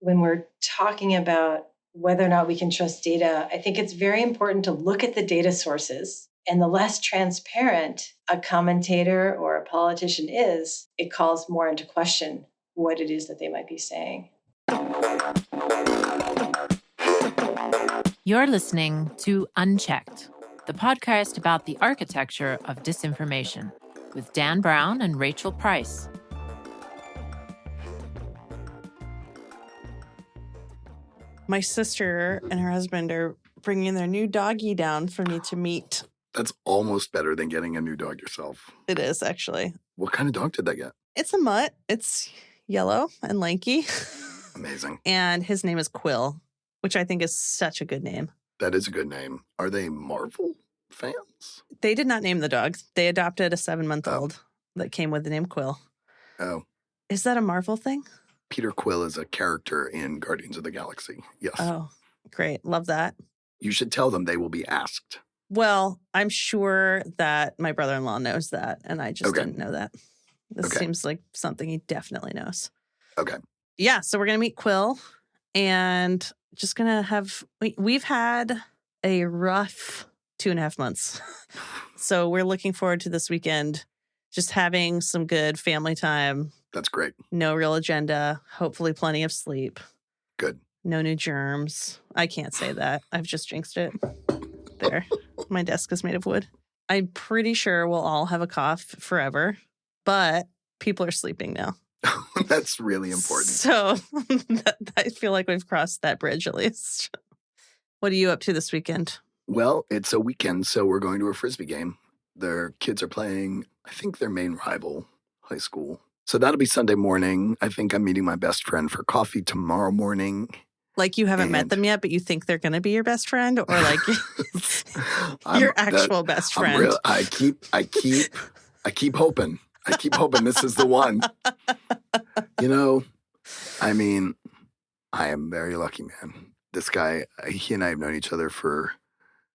when we're talking about whether or not we can trust data, I think it's very important to look at the data sources. And the less transparent a commentator or a politician is, it calls more into question what it is that they might be saying. You're listening to Unchecked, the podcast about the architecture of disinformation, with Dan Brown and Rachel Price. My sister and her husband are bringing their new doggie down for me to meet. That's almost better than getting a new dog yourself. It is, actually. What kind of dog did they get? It's a mutt. It's yellow and lanky. Amazing. And his name is Quill, which I think is such a good name. That is a good name. Are they Marvel fans? They did not name the dog. They adopted a 7-month-old that came with the name Quill. Oh. Is that a Marvel thing? Peter Quill is a character in Guardians of the Galaxy. Yes. Oh, great. Love that. You should tell them they will be asked. Well, I'm sure that my brother-in-law knows that, and I just didn't know that. This seems like something he definitely knows. Okay. Yeah, so we're going to meet Quill, and just going to have... We've had a rough 2.5 months. So we're looking forward to this weekend, just having some good family time. That's great. No real agenda. Hopefully plenty of sleep. Good. No new germs. I can't say that. I've just jinxed it. There. My desk is made of wood. I'm pretty sure we'll all have a cough forever, but people are sleeping now. That's really important. So I feel like we've crossed that bridge at least. What are you up to this weekend? Well, it's a weekend, so we're going to a Frisbee game. Their kids are playing, I think, their main rival, high school. So that'll be Sunday morning. I think I'm meeting my best friend for coffee tomorrow morning. Like you haven't met them yet, but you think they're going to be your best friend, or like your actual best friend? I keep hoping. I keep hoping this is the one. You know, I mean, I am very lucky, man. This guy, he and I have known each other for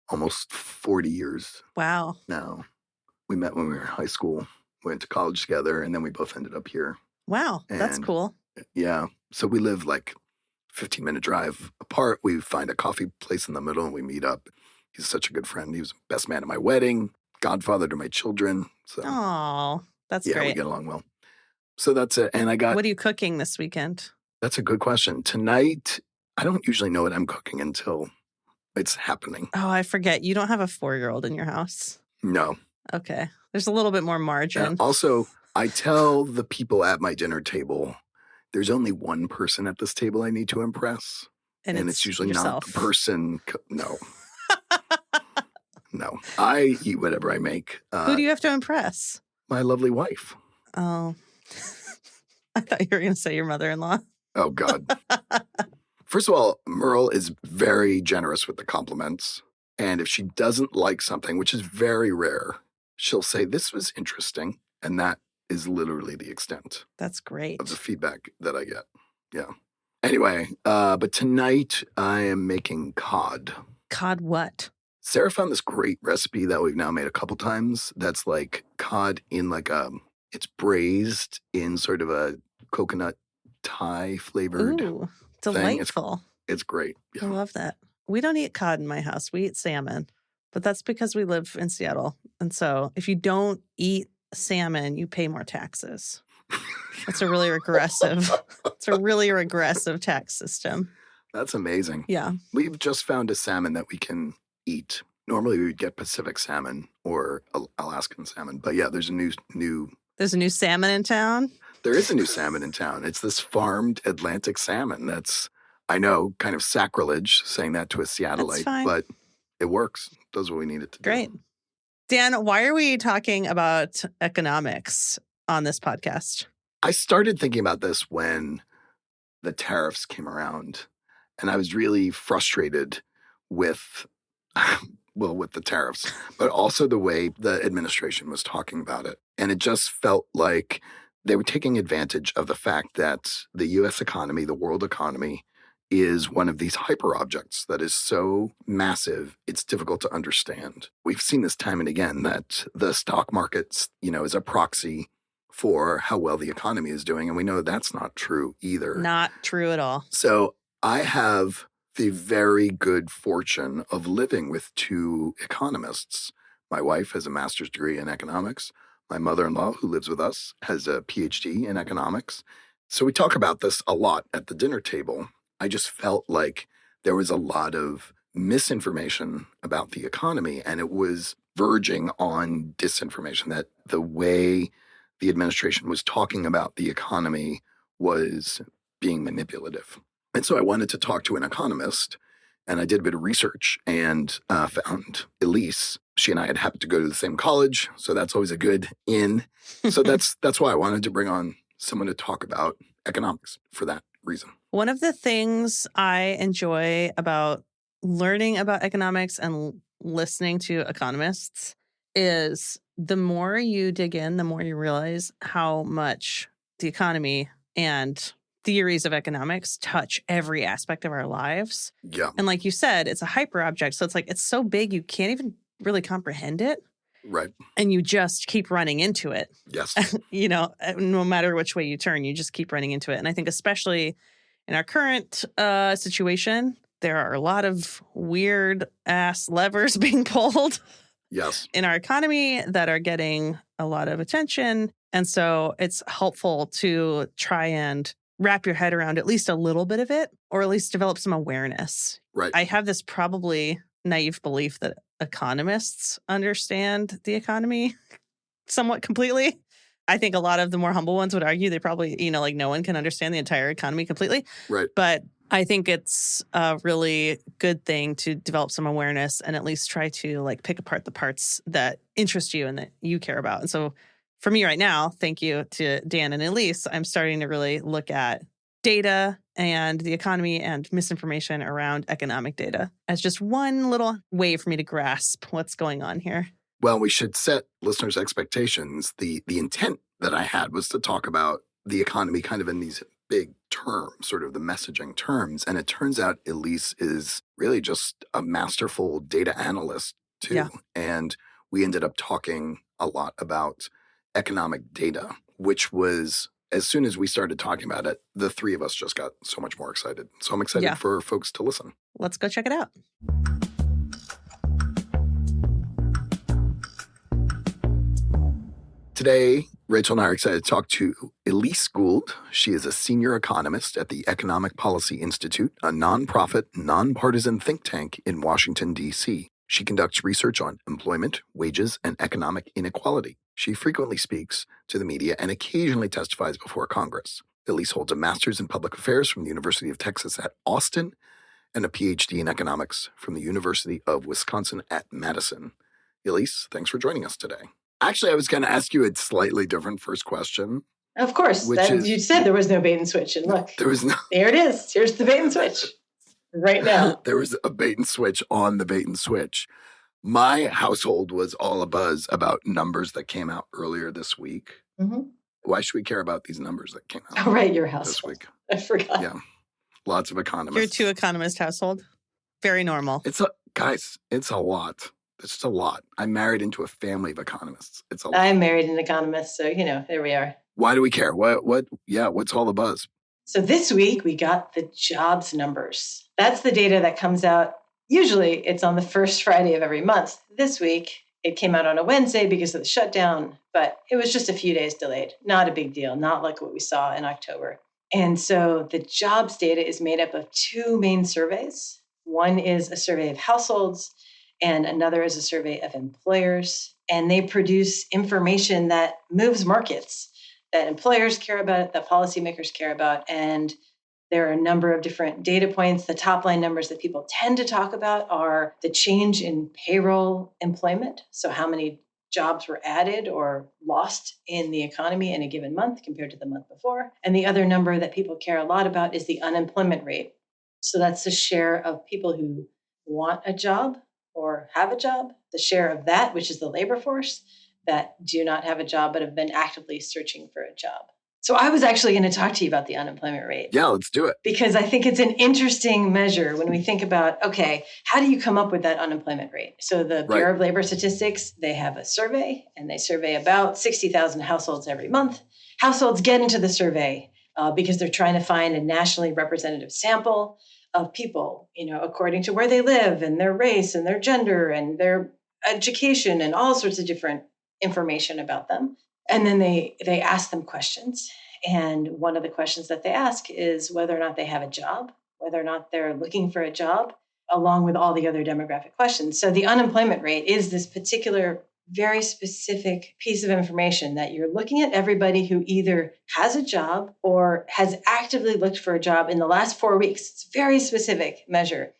almost 40 years. Wow. Now, we met when we were in high school. We went to college together, and then we both ended up here. Wow, that's cool. Yeah. So we live like 15-minute drive apart. We find a coffee place in the middle, and we meet up. He's such a good friend. He was the best man at my wedding, godfather to my children. So, oh, that's great. Yeah, we get along well. So that's it. And What are you cooking this weekend? That's a good question. Tonight, I don't usually know what I'm cooking until it's happening. Oh, I forget. You don't have a 4-year-old in your house. No. Okay. There's a little bit more margin. Also, I tell the people at my dinner table, there's only one person at this table I need to impress. And it's usually yourself. Not the person. No. No. I eat whatever I make. Who do you have to impress? My lovely wife. Oh. I thought you were going to say your mother-in-law. Oh, God. First of all, Merle is very generous with the compliments. And if she doesn't like something, which is very rare, she'll say, this was interesting. And that is literally the extent. That's great. Of the feedback that I get. Yeah. Anyway, but tonight I am making cod. Cod what? Sarah found this great recipe that we've now made a couple times. That's like cod in like it's braised in sort of a coconut Thai flavored. Ooh, delightful. It's great. Yeah. I love that. We don't eat cod in my house. We eat salmon, but that's because we live in Seattle. And so if you don't eat salmon, you pay more taxes. It's a really regressive tax system. That's amazing. Yeah. We've just found a salmon that we can eat. Normally we would get Pacific salmon or Alaskan salmon. But yeah, there's a new There's a new salmon in town? There is a new salmon in town. It's this farmed Atlantic salmon that's, I know, kind of sacrilege saying that to a Seattleite, but it works. Does what we need it to do. Great. Dan, why are we talking about economics on this podcast? I started thinking about this when the tariffs came around, and I was really frustrated with, with the tariffs, but also the way the administration was talking about it. And it just felt like they were taking advantage of the fact that the U.S. economy, the world economy, is one of these hyper objects that is so massive, it's difficult to understand. We've seen this time and again that the stock markets, is a proxy for how well the economy is doing. And we know that's not true either. Not true at all. So I have the very good fortune of living with two economists. My wife has a master's degree in economics. My mother-in-law, who lives with us, has a PhD in economics. So we talk about this a lot at the dinner table. I just felt like there was a lot of misinformation about the economy, and it was verging on disinformation, that the way the administration was talking about the economy was being manipulative. And so I wanted to talk to an economist, and I did a bit of research and found Elise. She and I had happened to go to the same college, so that's always a good in. So that's why I wanted to bring on someone to talk about economics for that reason. One of the things I enjoy about learning about economics and listening to economists is the more you dig in, the more you realize how much the economy and theories of economics touch every aspect of our lives. Yeah. And like you said, it's a hyper object. So it's like, it's so big, you can't even really comprehend it. Right. And you just keep running into it. Yes. No matter which way you turn, you just keep running into it. And I think especially in our current situation, there are a lot of weird ass levers being pulled. Yes. In our economy that are getting a lot of attention. And so it's helpful to try and wrap your head around at least a little bit of it, or at least develop some awareness. Right. I have this probably naive belief that economists understand the economy somewhat completely. I think a lot of the more humble ones would argue they probably, like no one can understand the entire economy completely. Right. But I think it's a really good thing to develop some awareness and at least try to pick apart the parts that interest you and that you care about. And so for me right now, thank you to Dan and Elise, I'm starting to really look at data and the economy and misinformation around economic data as just one little way for me to grasp what's going on here. Well, we should set listeners' expectations. The intent that I had was to talk about the economy kind of in these big terms, sort of the messaging terms. And it turns out Elise is really just a masterful data analyst too. Yeah. And we ended up talking a lot about economic data, which was, as soon as we started talking about it, the three of us just got so much more excited. So I'm excited for folks to listen. Let's go check it out. Today, Rachel and I are excited to talk to Elise Gould. She is a senior economist at the Economic Policy Institute, a nonprofit, nonpartisan think tank in Washington, D.C. She conducts research on employment, wages, and economic inequality. She frequently speaks to the media and occasionally testifies before Congress. Elise holds a master's in public affairs from the University of Texas at Austin and a PhD in economics from the University of Wisconsin at Madison. Elise, thanks for joining us today. Actually, I was going to ask you a slightly different first question. Of course. You said there was no bait and switch. And look, there it is. Here's the bait and switch right now. There was a bait and switch on the bait and switch. My household was all abuzz about numbers that came out earlier this week. Mm-hmm. Why should we care about these numbers that came out? Oh, right, your household. This week. I forgot. Yeah. Lots of economists. You're two economist household. Very normal. Guys, it's a lot. It's just a lot. I'm married into a family of economists. It's a lot. I'm married an economist, so there we are. Why do we care? What's all the buzz? So this week we got the jobs numbers. That's the data that comes out. Usually it's on the first Friday of every month. This week it came out on a Wednesday because of the shutdown, but it was just a few days delayed. Not a big deal, not like what we saw in October. And so the jobs data is made up of two main surveys. One is a survey of households, and another is a survey of employers. And they produce information that moves markets, that employers care about, that policymakers care about. And there are a number of different data points. The top line numbers that people tend to talk about are the change in payroll employment. So how many jobs were added or lost in the economy in a given month compared to the month before. And the other number that people care a lot about is the unemployment rate. So that's the share of people who want a job or have a job, the share of that, which is the labor force, that do not have a job but have been actively searching for a job. So I was actually going to talk to you about the unemployment rate. Yeah, let's do it. Because I think it's an interesting measure when we think about, okay, how do you come up with that unemployment rate? So the Bureau of Labor Statistics, they have a survey, and they survey about 60,000 households every month. Households get into the survey because they're trying to find a nationally representative sample of people, according to where they live and their race and their gender and their education and all sorts of different information about them. And then they ask them questions. And one of the questions that they ask is whether or not they have a job, whether or not they're looking for a job, along with all the other demographic questions. So the unemployment rate is this particular very specific piece of information that you're looking at everybody who either has a job or has actively looked for a job in the last 4 weeks. It's a very specific measure.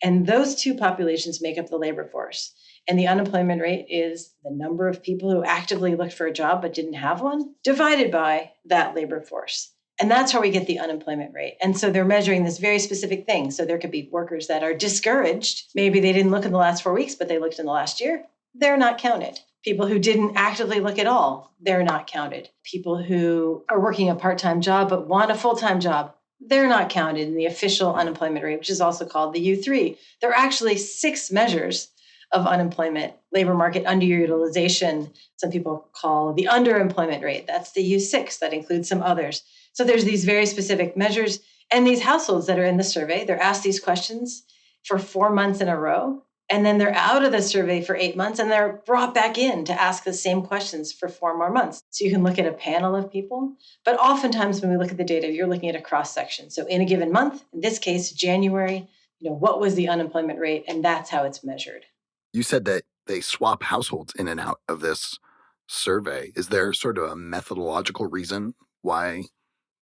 And those two populations make up the labor force. And the unemployment rate is the number of people who actively looked for a job but didn't have one, divided by that labor force. And that's how we get the unemployment rate. And so they're measuring this very specific thing. So there could be workers that are discouraged. Maybe they didn't look in the last 4 weeks, but they looked in the last year. They're not counted. People who didn't actively look at all, they're not counted. People who are working a part-time job but want a full-time job, they're not counted in the official unemployment rate, which is also called the U3. There are actually 6 measures of unemployment, labor market underutilization, some people call the underemployment rate. That's the U6, that includes some others. So there's these very specific measures. And these households that are in the survey, they're asked these questions for 4 months in a row. And then they're out of the survey for 8 months, and they're brought back in to ask the same questions for 4 more months. So you can look at a panel of people. But oftentimes when we look at the data, you're looking at a cross section. So in a given month, in this case, January, what was the unemployment rate? And that's how it's measured. You said that they swap households in and out of this survey. Is there sort of a methodological reason why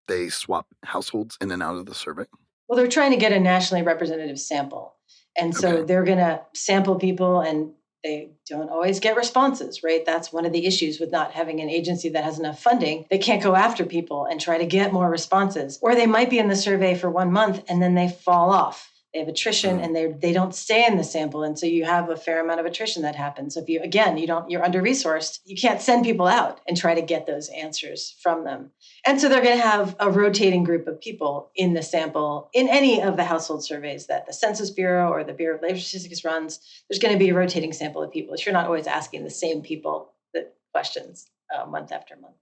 they swap households in and out of the survey? Well, they're trying to get a nationally representative sample. And so they're going to sample people, and they don't always get responses, right? That's one of the issues with not having an agency that has enough funding. They can't go after people and try to get more responses. Or they might be in the survey for 1 month and then they fall off. They have attrition and they don't stay in the sample. And so you have a fair amount of attrition that happens. So if you're under-resourced, you can't send people out and try to get those answers from them. And so they're going to have a rotating group of people in the sample in any of the household surveys that the Census Bureau or the Bureau of Labor Statistics runs. There's going to be a rotating sample of people. You're not always asking the same people the questions month after month.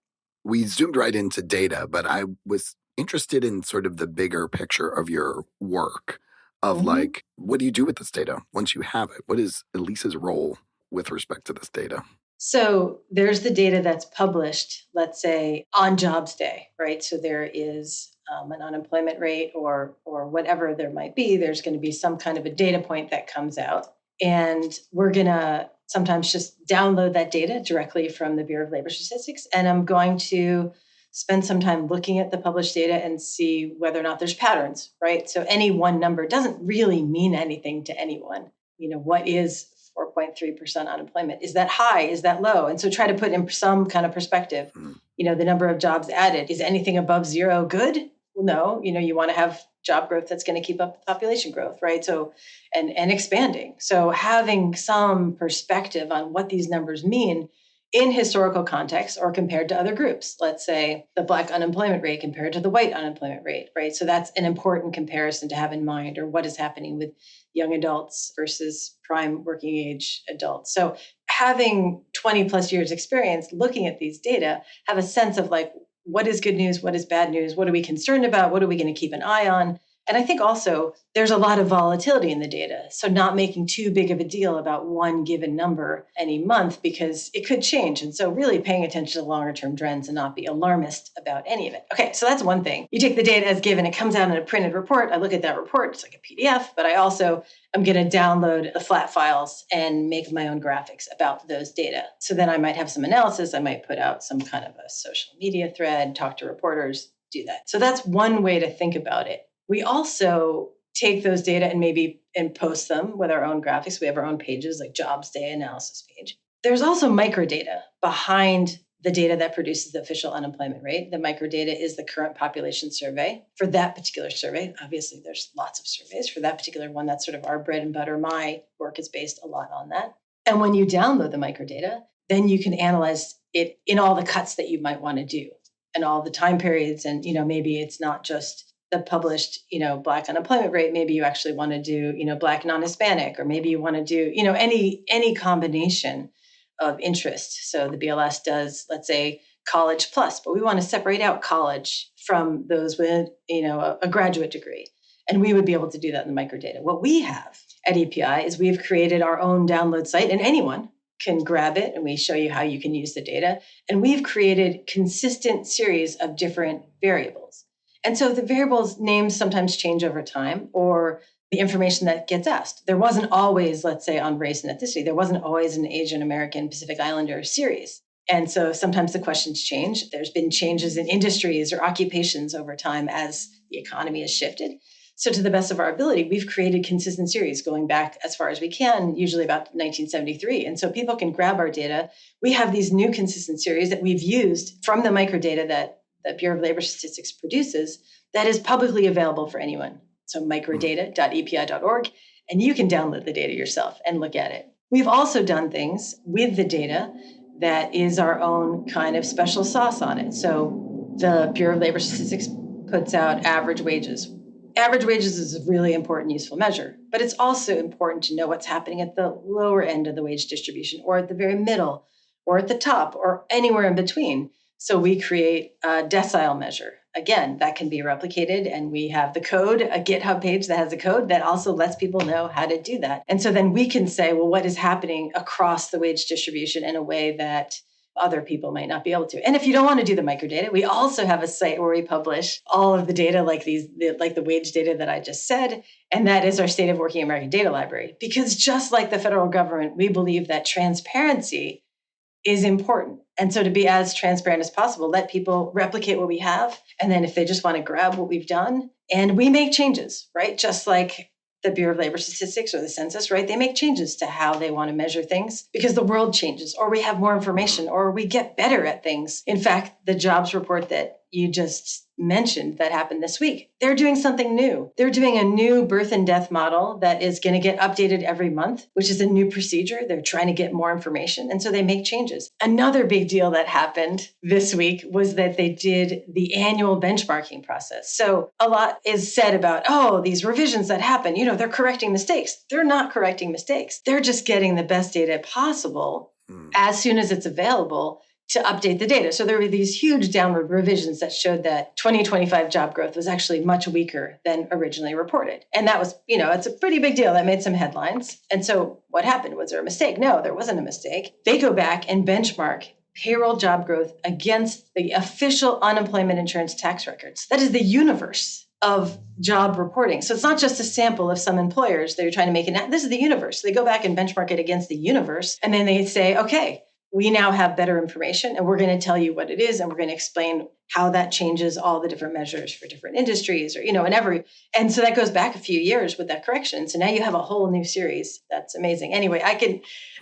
We zoomed right into data, but I was interested in sort of the bigger picture of your work. Of like, what do you do with this data once you have it? What is Elise's role with respect to this data? So there's the data that's published, let's say, on Jobs Day, right? So there is an unemployment rate or whatever there might be. There's going to be some kind of a data point that comes out. And we're going to sometimes just download that data directly from the Bureau of Labor Statistics. And I'm going to spend some time looking at the published data and see whether or not there's patterns, right? So any one number doesn't really mean anything to anyone. What is 4.3% unemployment? Is that high? Is that low? And so try to put in some kind of perspective. The number of jobs added, is anything above 0 good? Well, no, you want to have job growth that's going to keep up population growth, right? So, and expanding. So having some perspective on what these numbers mean in historical context or compared to other groups. Let's say the Black unemployment rate compared to the white unemployment rate, right? So that's an important comparison to have in mind, or what is happening with young adults versus prime working age adults. So having 20 plus years experience looking at these data, have a sense of like, what is good news? What is bad news? What are we concerned about? What are we going to keep an eye on? And I think also there's a lot of volatility in the data. So not making too big of a deal about one given number any month, because it could change. And so really paying attention to longer term trends and not be alarmist about any of it. Okay, so that's one thing. You take the data as given, it comes out in a printed report. I look at that report, it's like a PDF, but I also am going to download the flat files and make my own graphics about those data. So then I might have some analysis. I might put out some kind of a social media thread, talk to reporters, do that. So that's one way to think about it. We also take those data and post them with our own graphics. We have our own pages like Jobs Day analysis page. There's also microdata behind the data that produces the official unemployment rate. The microdata is the current population survey for that particular survey. Obviously, there's lots of surveys. For that particular one, that's sort of our bread and butter. My work is based a lot on that. And when you download the microdata, then you can analyze it in all the cuts that you might want to do. and all the time periods. And, maybe it's not just the published, Black unemployment rate. Maybe you actually want to do, Black non-Hispanic, or maybe you want to do, any combination of interest. So the BLS does, let's say, college plus, but we want to separate out college from those with, a graduate degree. And we would be able to do that in the microdata. What we have at EPI is we've created our own download site, and anyone can grab it, and we show you how you can use the data. And we've created consistent series of different variables. And so the variables names sometimes change over time, or the information that gets asked. There wasn't always, let's say, on race and ethnicity, there wasn't always an Asian American Pacific Islander series. And so sometimes the questions change. There's been changes in industries or occupations over time as the economy has shifted. So to the best of our ability, we've created consistent series going back as far as we can, usually about 1973. And so people can grab our data. We have these new consistent series that we've used from the microdata that the Bureau of Labor Statistics produces that is publicly available for anyone. So microdata.epi.org, and you can download the data yourself and look at it. We've also done things with the data that is our own kind of special sauce on it. So the Bureau of Labor Statistics puts out average wages. Average wages is a really important, useful measure, but it's also important to know what's happening at the lower end of the wage distribution, or at the very middle, or at the top, or anywhere in between. So we create a decile measure. Again, that can be replicated, and we have the code, a GitHub page that has a code that also lets people know how to do that. And so then we can say, well, what is happening across the wage distribution in a way that other people might not be able to. And if you don't want to do the microdata, we also have a site where we publish all of the data like the wage data that I just said. And that is our State of Working American Data Library. Because just like the federal government, we believe that transparency is important. And so to be as transparent as possible, let people replicate what we have. And then if they just want to grab what we've done, and we make changes, right? Just like the Bureau of Labor Statistics or the census, right? They make changes to how they want to measure things because the world changes, or we have more information, or we get better at things. In fact, the jobs report that you just mentioned that happened this week, they're doing something new. They're doing a new birth and death model that is going to get updated every month, which is a new procedure. They're trying to get more information. And so they make changes. Another big deal that happened this week was that they did the annual benchmarking process. So a lot is said about, these revisions that happen, they're correcting mistakes. They're not correcting mistakes. They're just getting the best data possible as soon as it's available to update the data. So there were these huge downward revisions that showed that 2025 job growth was actually much weaker than originally reported. And that was, it's a pretty big deal. That made some headlines. And so what happened? Was there a mistake? No, there wasn't a mistake. They go back and benchmark payroll job growth against the official unemployment insurance tax records. That is the universe of job reporting. So it's not just a sample of some employers that you're trying to make it. This is the universe. They go back and benchmark it against the universe. And then they say, okay, we now have better information, and we're going to tell you what it is, and we're going to explain how that changes all the different measures for different industries, or, and so that goes back a few years with that correction. So now you have a whole new series. That's amazing. Anyway,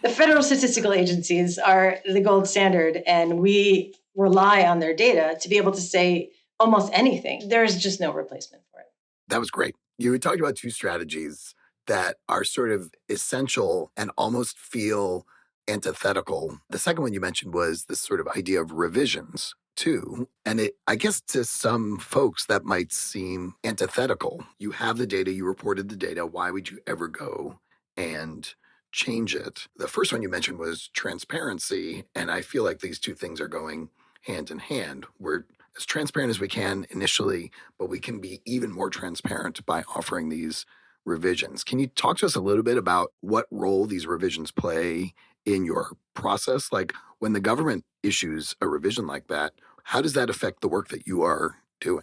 the federal statistical agencies are the gold standard, and we rely on their data to be able to say almost anything. There is just no replacement for it. That was great. You talked about two strategies that are sort of essential and almost feel antithetical. The second one you mentioned was this sort of idea of revisions too. And I guess to some folks that might seem antithetical. You have the data, you reported the data. Why would you ever go and change it? The first one you mentioned was transparency. And I feel like these two things are going hand in hand. We're as transparent as we can initially, but we can be even more transparent by offering these revisions. Can you talk to us a little bit about what role these revisions play in your process? Like when the government issues a revision like that, how does that affect the work that you are doing?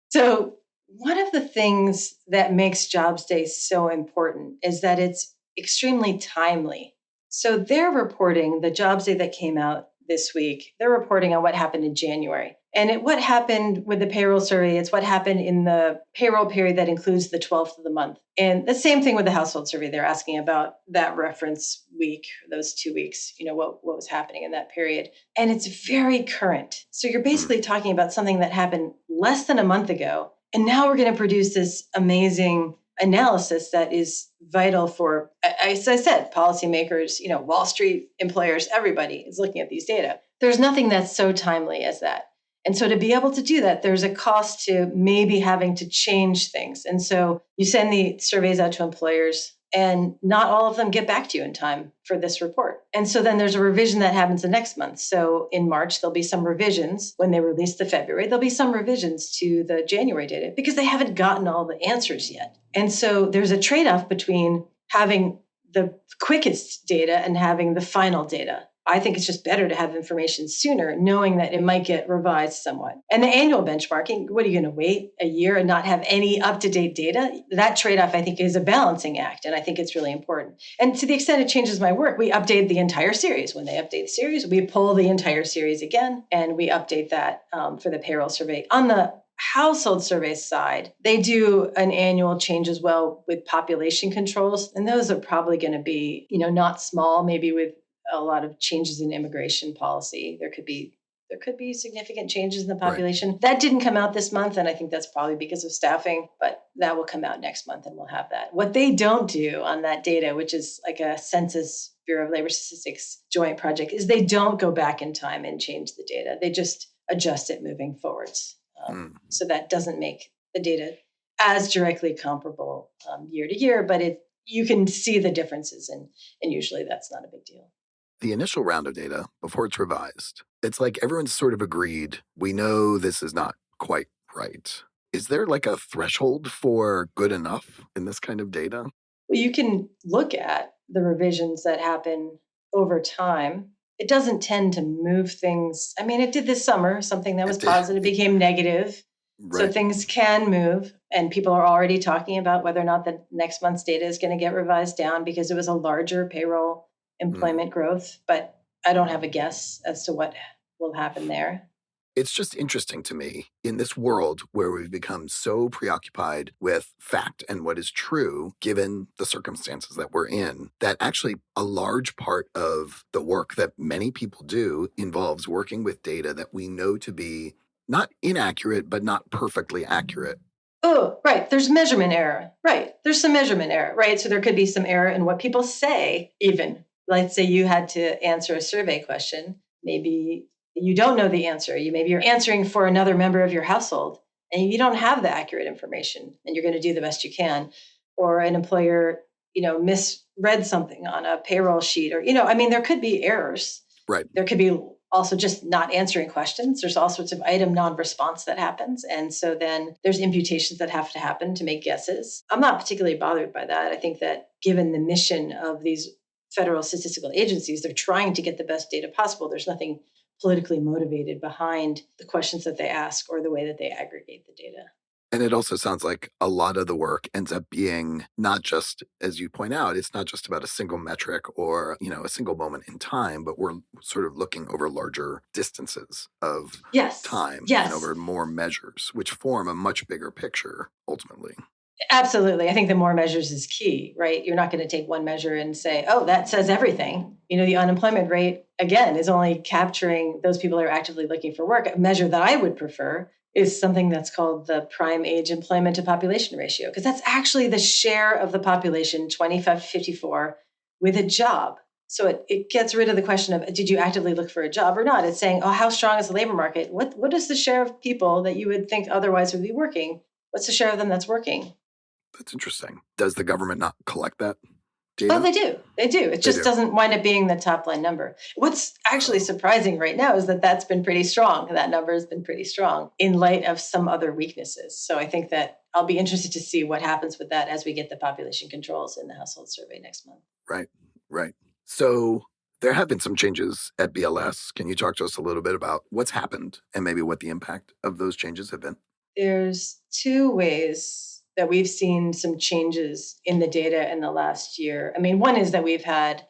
So one of the things that makes Jobs Day so important is that it's extremely timely. So they're reporting the Jobs Day that came out this week. They're reporting on what happened in January. And what happened with the payroll survey, it's what happened in the payroll period that includes the 12th of the month. And the same thing with the household survey. They're asking about that reference week, those 2 weeks, what was happening in that period. And it's very current. So you're basically talking about something that happened less than a month ago. And now we're going to produce this amazing analysis that is vital for, as I said, policymakers, Wall Street, employers, everybody is looking at these data. There's nothing that's so timely as that. And so to be able to do that, there's a cost to maybe having to change things. And so you send the surveys out to employers, and not all of them get back to you in time for this report. And so then there's a revision that happens the next month. So in March, there'll be some revisions. When they release the February, there'll be some revisions to the January data because they haven't gotten all the answers yet. And so there's a trade-off between having the quickest data and having the final data. I think it's just better to have information sooner, knowing that it might get revised somewhat. And the annual benchmarking, what are you going to wait a year and not have any up-to-date data? That trade-off, I think, is a balancing act, and I think it's really important. And to the extent it changes my work, we update the entire series. When they update the series, we pull the entire series again, and we update that for the payroll survey. On the household survey side, they do an annual change as well with population controls, and those are probably going to be, not small, maybe with a lot of changes in immigration policy. There could be significant changes in the population. Right. That didn't come out this month, and I think that's probably because of staffing, but that will come out next month and we'll have that. What they don't do on that data, which is like a Census Bureau of Labor Statistics joint project, is they don't go back in time and change the data. They just adjust it moving forwards. So that doesn't make the data as directly comparable year to year, but you can see the differences, and usually that's not a big deal. The initial round of data, before it's revised, it's like everyone's sort of agreed, we know this is not quite right. Is there like a threshold for good enough in this kind of data? Well, you can look at the revisions that happen over time. It doesn't tend to move things. I mean, it did this summer, something that was positive became negative. Right. So things can move, and people are already talking about whether or not the next month's data is going to get revised down because it was a larger payroll employment growth, but I don't have a guess as to what will happen there. It's just interesting to me in this world where we've become so preoccupied with fact and what is true, given the circumstances that we're in, that actually a large part of the work that many people do involves working with data that we know to be not inaccurate, but not perfectly accurate. Oh, right. There's measurement error. Right. There's some measurement error, right? So there could be some error in what people say, even. Let's say you had to answer a survey question. Maybe you don't know the answer. Maybe you're answering for another member of your household and you don't have the accurate information and you're going to do the best you can. Or an employer, misread something on a payroll sheet or, there could be errors. Right. There could be also just not answering questions. There's all sorts of item non-response that happens. And so then there's imputations that have to happen to make guesses. I'm not particularly bothered by that. I think that given the mission of these federal statistical agencies, they're trying to get the best data possible. There's nothing politically motivated behind the questions that they ask or the way that they aggregate the data. And it also sounds like a lot of the work ends up being not just, as you point out, it's not just about a single metric or, a single moment in time, but we're sort of looking over larger distances of time and over more measures, which form a much bigger picture ultimately. Absolutely. I think the more measures is key, right? You're not going to take one measure and say, oh, that says everything. The unemployment rate, again, is only capturing those people who are actively looking for work. A measure that I would prefer is something that's called the prime age employment to population ratio, because that's actually the share of the population 25 to 54 with a job. So it gets rid of the question of, did you actively look for a job or not? It's saying, oh, how strong is the labor market? What is the share of people that you would think otherwise would be working? What's the share of them that's working? That's interesting. Does the government not collect that data? Oh, they do. They do. It just doesn't wind up being the top line number. What's actually surprising right now is that that's been pretty strong. That number has been pretty strong in light of some other weaknesses. So I think that I'll be interested to see what happens with that as we get the population controls in the household survey next month. Right. So there have been some changes at BLS. Can you talk to us a little bit about what's happened and maybe what the impact of those changes have been? There's two ways that we've seen some changes in the data in the last year. One is that we've had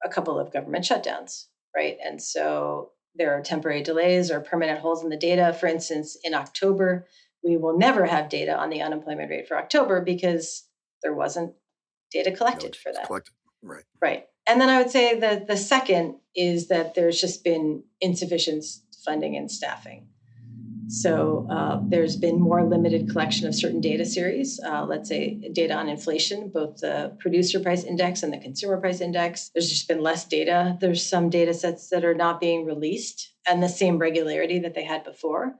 a couple of government shutdowns, right? And so there are temporary delays or permanent holes in the data. For instance, in October, we will never have data on the unemployment rate for October because there wasn't data collected for that. Right. And then I would say that the second is that there's just been insufficient funding and staffing. So there's been more limited collection of certain data series, let's say data on inflation, both the producer price index and the consumer price index. There's just been less data. There's some data sets that are not being released and the same regularity that they had before.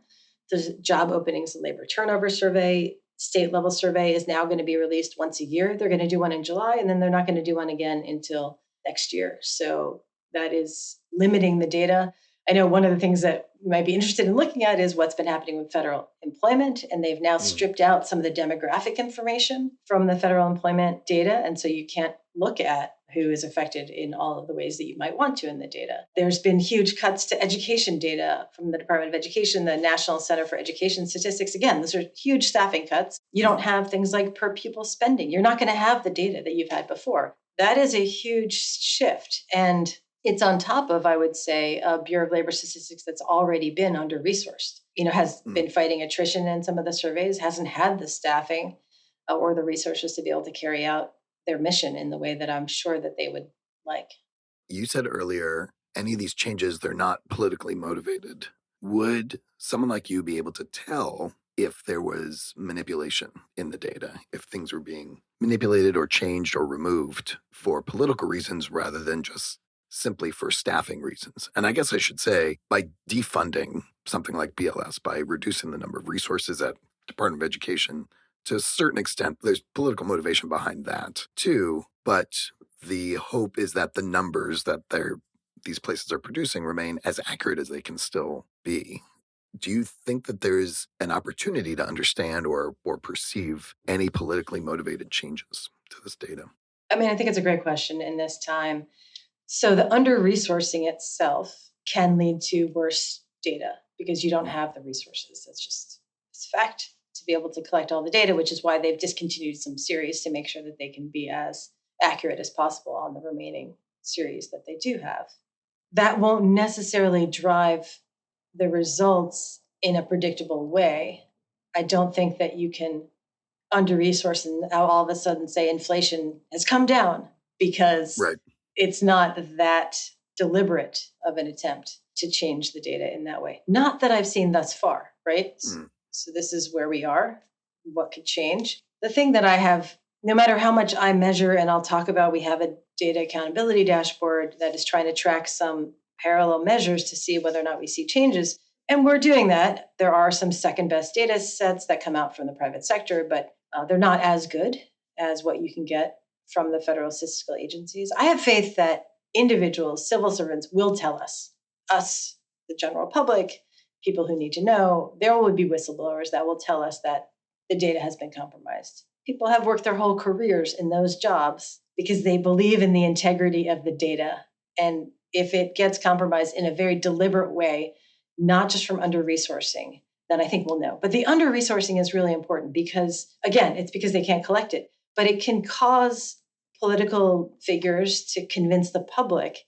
The job openings and labor turnover survey, state level survey is now going to be released once a year. They're going to do one in July, and then they're not going to do one again until next year. So that is limiting the data. I know one of the things that you might be interested in looking at is what's been happening with federal employment. And they've now stripped out some of the demographic information from the federal employment data. And so you can't look at who is affected in all of the ways that you might want to in the data. There's been huge cuts to education data from the Department of Education, the National Center for Education Statistics. Again, those are huge staffing cuts. You don't have things like per pupil spending. You're not going to have the data that you've had before. That is a huge shift. And it's on top of, I would say, a Bureau of Labor Statistics that's already been under-resourced, has been fighting attrition in some of the surveys, hasn't had the staffing or the resources to be able to carry out their mission in the way that I'm sure that they would like. You said earlier, any of these changes, they're not politically motivated. Would someone like you be able to tell if there was manipulation in the data, if things were being manipulated or changed or removed for political reasons rather than just simply for staffing reasons? And I guess I should say, by defunding something like BLS, by reducing the number of resources at Department of Education, to a certain extent, there's political motivation behind that too. But the hope is that the numbers that these places are producing remain as accurate as they can still be. Do you think that there's an opportunity to understand or perceive any politically motivated changes to this data? I mean, I think it's a great question in this time. So the under-resourcing itself can lead to worse data because you don't have the resources. It's a fact to be able to collect all the data, which is why they've discontinued some series to make sure that they can be as accurate as possible on the remaining series that they do have. That won't necessarily drive the results in a predictable way. I don't think that you can under-resource and all of a sudden say inflation has come down because it's not that deliberate of an attempt to change the data in that way. Not that I've seen thus far, right? So this is where we are, what could change. The thing that I have, no matter how much I measure, and I'll talk about, we have a data accountability dashboard that is trying to track some parallel measures to see whether or not we see changes. And we're doing that. There are some second best data sets that come out from the private sector, but they're not as good as what you can get from the federal statistical agencies. I have faith that individuals, civil servants will tell us, the general public, people who need to know, there will be whistleblowers that will tell us that the data has been compromised. People have worked their whole careers in those jobs because they believe in the integrity of the data. And if it gets compromised in a very deliberate way, not just from under-resourcing, then I think we'll know. But the under-resourcing is really important because, again, it's because they can't collect it. But it can cause political figures to convince the public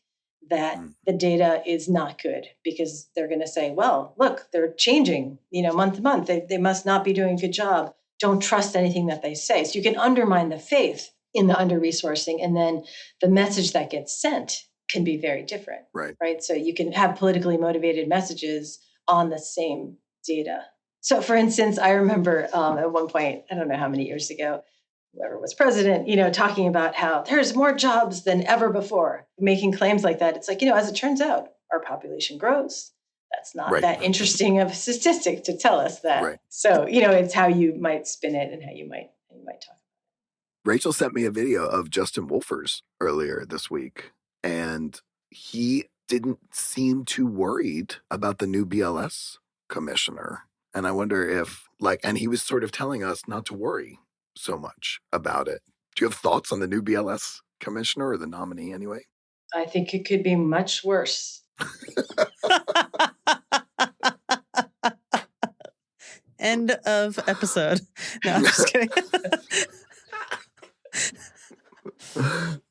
that the data is not good because they're going to say, well, look, they're changing, month to month. They must not be doing a good job. Don't trust anything that they say. So you can undermine the faith in the under-resourcing, and then the message that gets sent can be very different, right? So you can have politically motivated messages on the same data. So for instance, I remember at one point, I don't know how many years ago, whoever was president, talking about how there's more jobs than ever before, making claims like that. It's like, as it turns out, our population grows. That's not that interesting of a statistic to tell us that. So, it's how you might spin it and how you might talk. Rachel sent me a video of Justin Wolfers earlier this week, and he didn't seem too worried about the new BLS commissioner. And I wonder if, and he was sort of telling us not to worry so much about it. Do you have thoughts on the new BLS commissioner or the nominee anyway? I think it could be much worse. End of episode. No, I'm just kidding.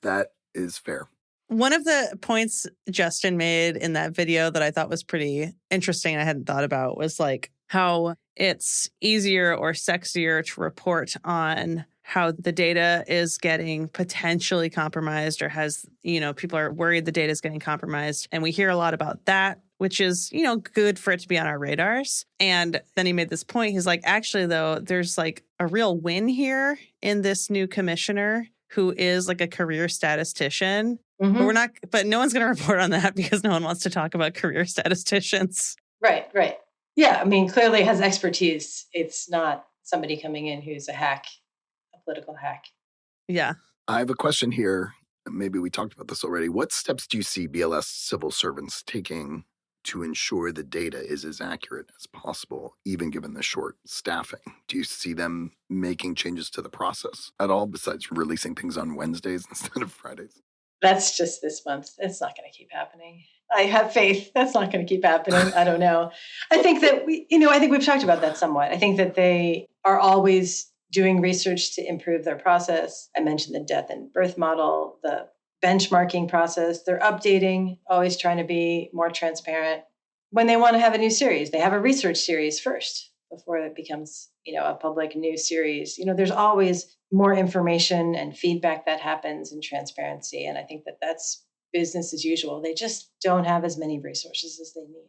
That is fair. One of the points Justin made in that video that I thought was pretty interesting, I hadn't thought about, was how it's easier or sexier to report on how the data is getting potentially compromised or has, people are worried the data is getting compromised. And we hear a lot about that, which is, good for it to be on our radars. And then he made this point. He's like, actually, though, there's a real win here in this new commissioner who is like a career statistician. Mhm. But no one's going to report on that because no one wants to talk about career statisticians. Right. Yeah, I mean, clearly has expertise. It's not somebody coming in who's a hack, a political hack. Yeah. I have a question here. Maybe we talked about this already. What steps do you see BLS civil servants taking to ensure the data is as accurate as possible, even given the short staffing? Do you see them making changes to the process at all, besides releasing things on Wednesdays instead of Fridays? That's just this month. It's not going to keep happening. I have faith that's not going to keep happening. I don't know. I think that I think we've talked about that somewhat. I think that they are always doing research to improve their process. I mentioned the death and birth model, the benchmarking process. They're updating, always trying to be more transparent. When they want to have a new series, they have a research series first before it becomes, a public news series. There's always more information and feedback that happens and transparency. And I think that that's business as usual. They just don't have as many resources as they need.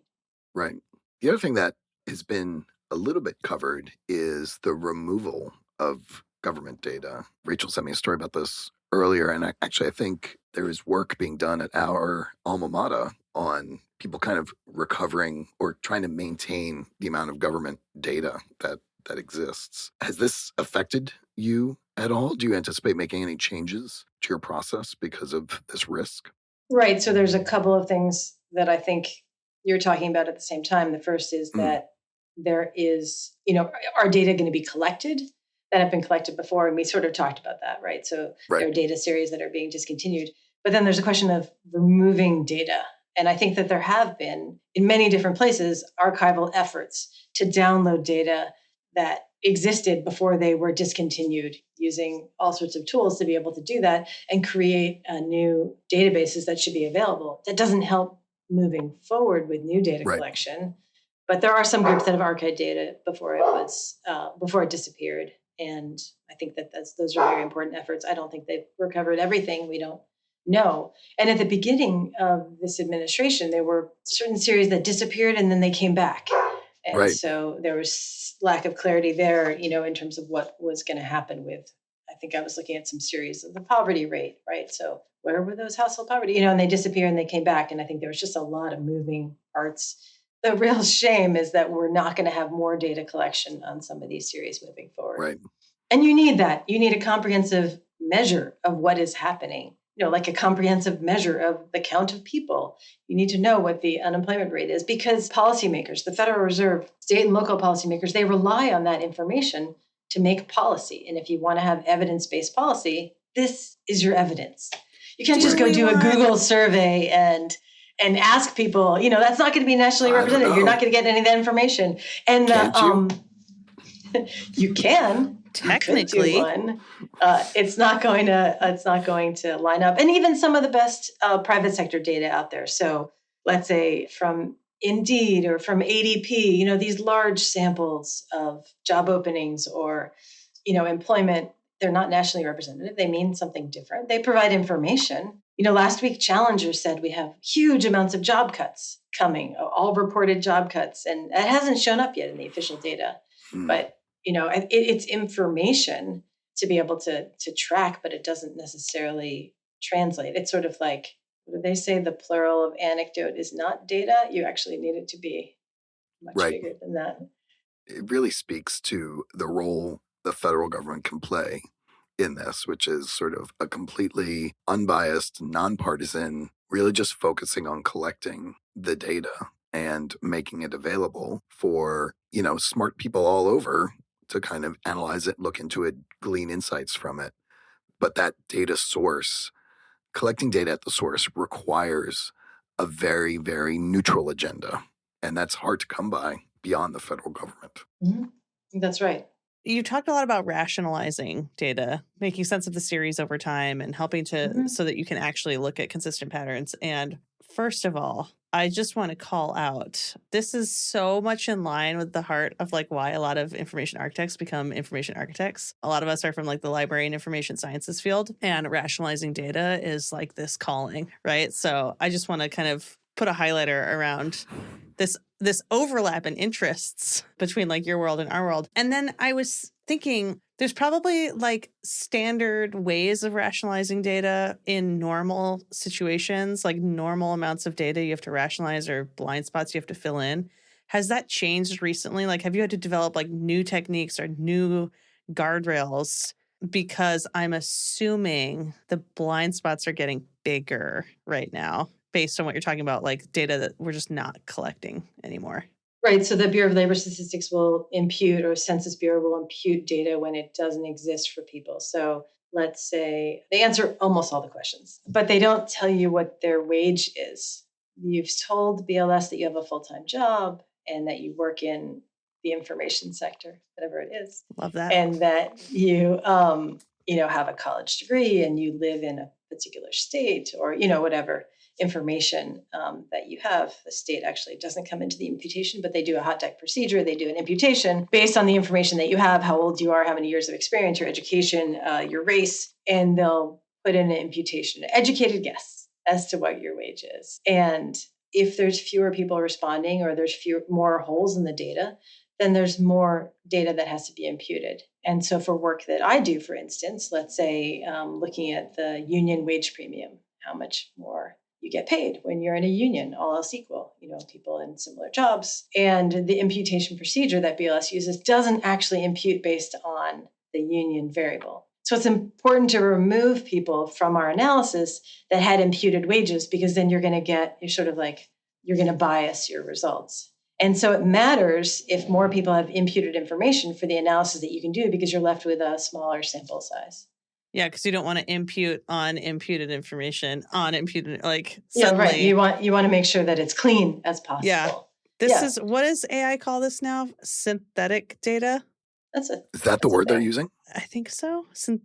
Right. The other thing that has been a little bit covered is the removal of government data. Rachel sent me a story about this earlier, and I think there is work being done at our alma mater on people kind of recovering or trying to maintain the amount of government data that exists. Has this affected you at all? Do you anticipate making any changes to your process because of this risk? Right. So there's a couple of things that I think you're talking about at the same time. The first is that there is, are data going to be collected that have been collected before? And we sort of talked about that, right? So there are data series that are being discontinued. But then there's a question of removing data. And I think that there have been, in many different places, archival efforts to download data that existed before they were discontinued, using all sorts of tools to be able to do that and create new databases that should be available. That doesn't help moving forward with new data collection. But there are some groups that have archived data before it disappeared. And I think that those are very important efforts. I don't think they've recovered everything. We don't know. And at the beginning of this administration, there were certain series that disappeared and then they came back. And so there was lack of clarity there, in terms of what was going to happen with, I think I was looking at some series of the poverty rate, right? So where were those household poverty, and they disappeared and they came back. And I think there was just a lot of moving parts. The real shame is that we're not going to have more data collection on some of these series moving forward. Right. And you need that. You need a comprehensive measure of what is happening, like a comprehensive measure of the count of people. You need to know what the unemployment rate is, because policymakers, the Federal Reserve, state and local policymakers, they rely on that information to make policy. And if you want to have evidence-based policy, this is your evidence. You can't just go do a Google survey and ask people, that's not going to be nationally represented. You're not going to get any of that information. And you can. Technically, it's not going to line up. And even some of the best private sector data out there. So let's say from Indeed or from ADP, these large samples of job openings or, employment, they're not nationally representative. They mean something different. They provide information. Last week, Challenger said we have huge amounts of job cuts coming, all reported job cuts. And it hasn't shown up yet in the official data. But it's information to be able to track, but it doesn't necessarily translate. It's sort of like, what do they say? The plural of anecdote is not data. You actually need it to be much bigger than that. It really speaks to the role the federal government can play in this, which is sort of a completely unbiased, nonpartisan, really just focusing on collecting the data and making it available for, smart people all over to kind of analyze it, look into it, glean insights from it. But that data source, collecting data at the source, requires a very, very neutral agenda. And that's hard to come by beyond the federal government. Mm-hmm. That's right. You talked a lot about rationalizing data, making sense of the series over time and helping to so that you can actually look at consistent patterns. And first of all, I just want to call out, this is so much in line with the heart of why a lot of information architects become information architects. A lot of us are from the library and information sciences field, and rationalizing data is this calling, right? So I just want to kind of put a highlighter around this overlap in interests between your world and our world. And then I was thinking There's probably like standard ways of rationalizing data in normal situations, like normal amounts of data you have to rationalize or blind spots you have to fill in. Has that changed recently? Like, have you had to develop like new techniques or new guardrails? Because I'm assuming the blind spots are getting bigger right now based on what you're talking about, like data that we're just not collecting anymore. Right. So the Bureau of Labor Statistics will impute, or Census Bureau will impute data when it doesn't exist for people. So let's say they answer almost all the questions, but they don't tell you what their wage is. You've told BLS that you have a full-time job and that you work in the information sector, whatever it is. Love that. And that you, have a college degree and you live in a particular state, or, whatever information that you have. The state actually doesn't come into the imputation, but they do a hot deck procedure. They do an imputation based on the information that you have, how old you are, how many years of experience, your education, your race, and they'll put in an imputation, an educated guess as to what your wage is. And if there's fewer people responding, or there's more holes in the data, then there's more data that has to be imputed. And so for work that I do, for instance, let's say looking at the union wage premium, how much more you get paid when you're in a union, all else equal, people in similar jobs. And the imputation procedure that BLS uses doesn't actually impute based on the union variable. So it's important to remove people from our analysis that had imputed wages, because then you're going to bias your results. And so it matters if more people have imputed information for the analysis that you can do, because you're left with a smaller sample size. Yeah, because you don't want to impute on imputed information on imputed, like suddenly. Yeah, right. You want to make sure that it's clean as possible. Yeah. What does AI call this now? Synthetic data? Is that the word they're using? I think so.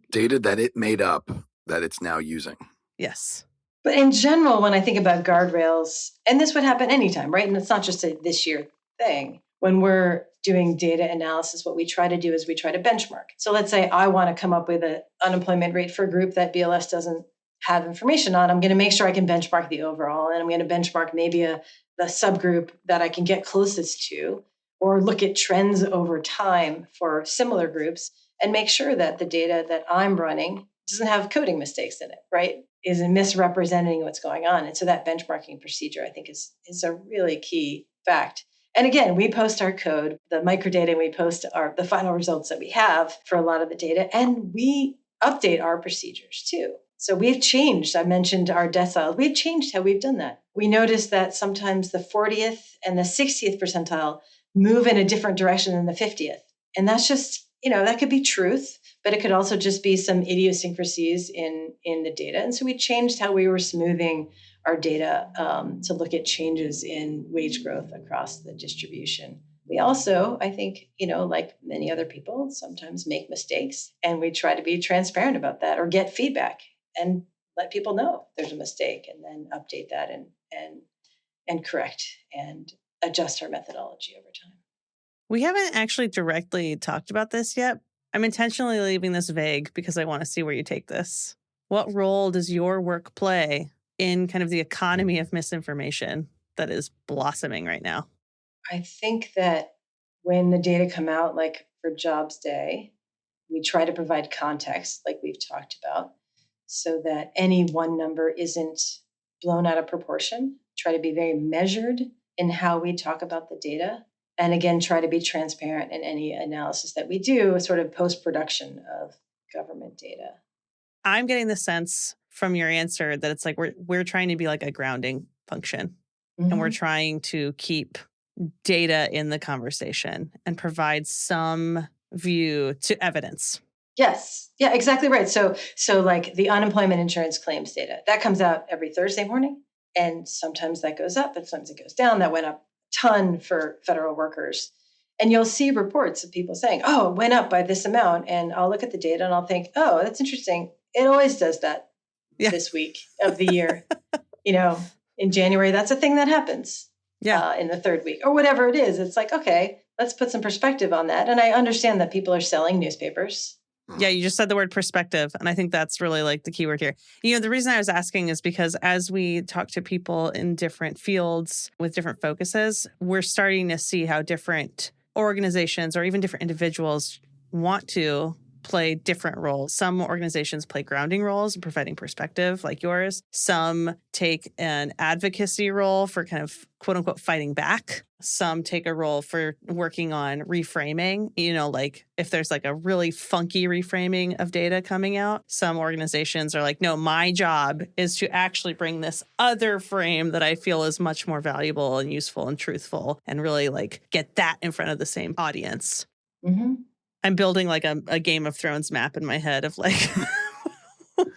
Data that it made up that it's now using. Yes. But in general, when I think about guardrails, and this would happen anytime, right? And it's not just a this year thing. When we're doing data analysis, what we try to do is we try to benchmark. So let's say I want to come up with an unemployment rate for a group that BLS doesn't have information on. I'm going to make sure I can benchmark the overall, and I'm going to benchmark maybe the subgroup that I can get closest to, or look at trends over time for similar groups and make sure that the data that I'm running doesn't have coding mistakes in it, right? Isn't misrepresenting what's going on. And so that benchmarking procedure, I think, is a really key fact. And again, we post our code, the microdata, and we post the final results that we have for a lot of the data, and we update our procedures too. So we've changed. I mentioned our deciles. We've changed how we've done that. We noticed that sometimes the 40th and the 60th percentile move in a different direction than the 50th. And that's just, that could be truth, but it could also just be some idiosyncrasies in the data. And so we changed how we were smoothing our data to look at changes in wage growth across the distribution. We also, I think, like many other people, sometimes make mistakes, and we try to be transparent about that, or get feedback and let people know there's a mistake, and then update that and correct and adjust our methodology over time. We haven't actually directly talked about this yet. I'm intentionally leaving this vague because I want to see where you take this. What role does your work play in kind of the economy of misinformation that is blossoming right now? I think that when the data come out, like for Jobs Day, we try to provide context, like we've talked about, so that any one number isn't blown out of proportion. Try to be very measured in how we talk about the data. And again, try to be transparent in any analysis that we do, sort of post-production of government data. I'm getting the sense from your answer that it's like we're trying to be like a grounding function. Mm-hmm. And we're trying to keep data in the conversation and provide some view to evidence. Yes. Yeah, exactly right. So like the unemployment insurance claims data, that comes out every Thursday morning. And sometimes that goes up, but sometimes it goes down. That went up a ton for federal workers. And you'll see reports of people saying, oh, it went up by this amount. And I'll look at the data and I'll think, oh, that's interesting. It always does that this week of the year. In January, that's a thing that happens in the third week or whatever it is. It's like, okay, let's put some perspective on that. And I understand that people are selling newspapers. Yeah, you just said the word perspective. And I think that's really like the key word here. The reason I was asking is because as we talk to people in different fields with different focuses, we're starting to see how different organizations or even different individuals want to play different roles. Some organizations play grounding roles and providing perspective like yours. Some take an advocacy role for kind of quote unquote fighting back. Some take a role for working on reframing, like if there's like a really funky reframing of data coming out, some organizations are like, no, my job is to actually bring this other frame that I feel is much more valuable and useful and truthful and really like get that in front of the same audience. Mm-hmm. I'm building like a Game of Thrones map in my head of like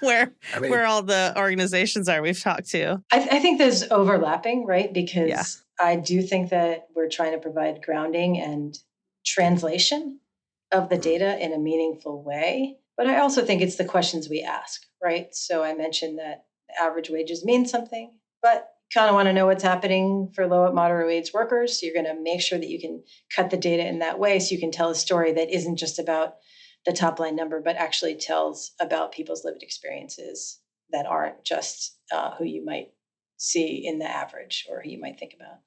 where all the organizations are we've talked to. I think there's overlapping, right? Because I do think that we're trying to provide grounding and translation of the data in a meaningful way. But I also think it's the questions we ask, right? So I mentioned that average wages mean something, but kind of want to know what's happening for low and moderate wage workers. So you're going to make sure that you can cut the data in that way so you can tell a story that isn't just about the top line number, but actually tells about people's lived experiences that aren't just who you might see in the average or who you might think about.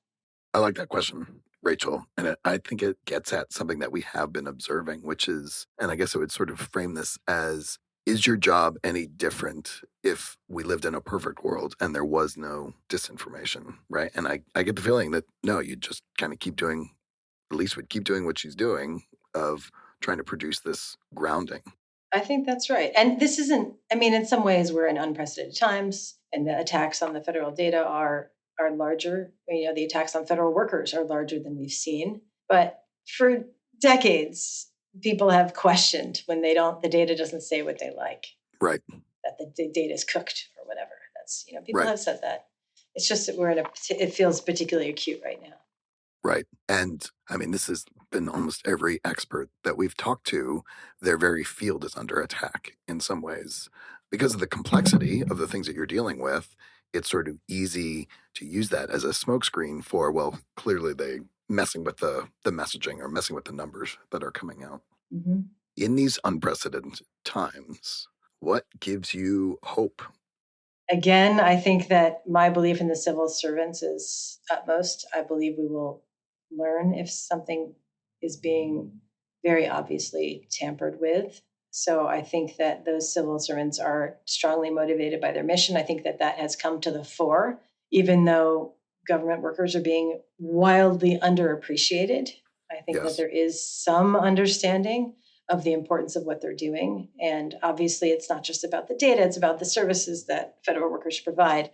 I like that question, Rachel. And I think it gets at something that we have been observing, which is, and I guess I would sort of frame this as, is your job any different if we lived in a perfect world and there was no disinformation, right? And I get the feeling that, no, you just kind of keep doing, Elise would keep doing what she's doing of trying to produce this grounding. I think that's right. And this isn't, in some ways we're in unprecedented times and the attacks on the federal data are larger. The attacks on federal workers are larger than we've seen. But for decades, people have questioned when the data doesn't say what they like. Right. That the data is cooked or whatever. That's, people right. have said that. It's just that it feels particularly acute right now. Right. And this has been almost every expert that we've talked to, their very field is under attack in some ways. Because of the complexity of the things that you're dealing with, it's sort of easy to use that as a smokescreen for, well, clearly they messing with the messaging or messing with the numbers that are coming out. Mm-hmm. In these unprecedented times, what gives you hope? Again, I think that my belief in the civil servants is utmost. I believe we will learn if something is being very obviously tampered with. So I think that those civil servants are strongly motivated by their mission. I think that has come to the fore, even though government workers are being wildly underappreciated. I think that there is some understanding of the importance of what they're doing. And obviously, it's not just about the data, it's about the services that federal workers provide.